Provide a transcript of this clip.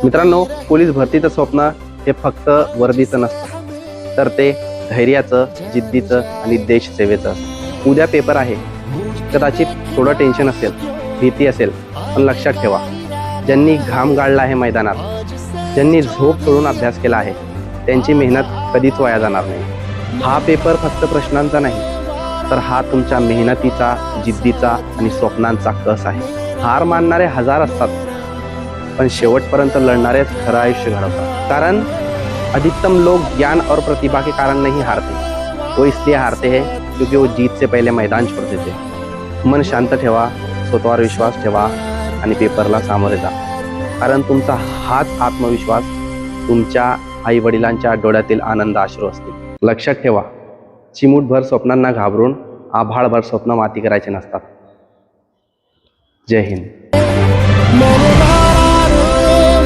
मित्रांनो, पोलीस भरतीचं स्वप्न हे फक्त वर्दीचं नसतं, तर ते धैर्याचं, जिद्दीचं आणि देशसेवेचं असतं. उद्या पेपर आहे, कदाचित थोडं टेन्शन असेल, भीती असेल, पण लक्षात ठेवा, ज्यांनी घाम गाळला आहे मैदानात, ज्यांनी झोप सोडून अभ्यास केला आहे, त्यांची मेहनत कधीच वाया जाणार नाही. हा पेपर फक्त प्रश्नांचा नाही, तर हा तुमच्या मेहनतीचा, जिद्दीचा आणि स्वप्नांचा कस आहे. हार मानणारे हजार असतात, पण शेवटपर्यंत लढणारेच खरं आयुष्य घडवतात. कारण अधिकतम लोग ज्ञान और प्रतिभा के कारण नहीं हारते, वो इसलिए हारते हैं क्योंकि वो जीत से पहले मैदान छोड़ देते. मन शांत ठेवा, स्वतःवर विश्वास ठेवा आणि पेपरला सामोरे जा. कारण तुमचा हाच आत्मविश्वास तुमच्या आई वडिलांच्या डोळ्यातील आनंद अश्रू असतील. लक्षात ठेवा, चिमूटभर स्वप्नांना घाबरून आभाळभर स्वप्न माती करायचे नसतात. जय हिंद.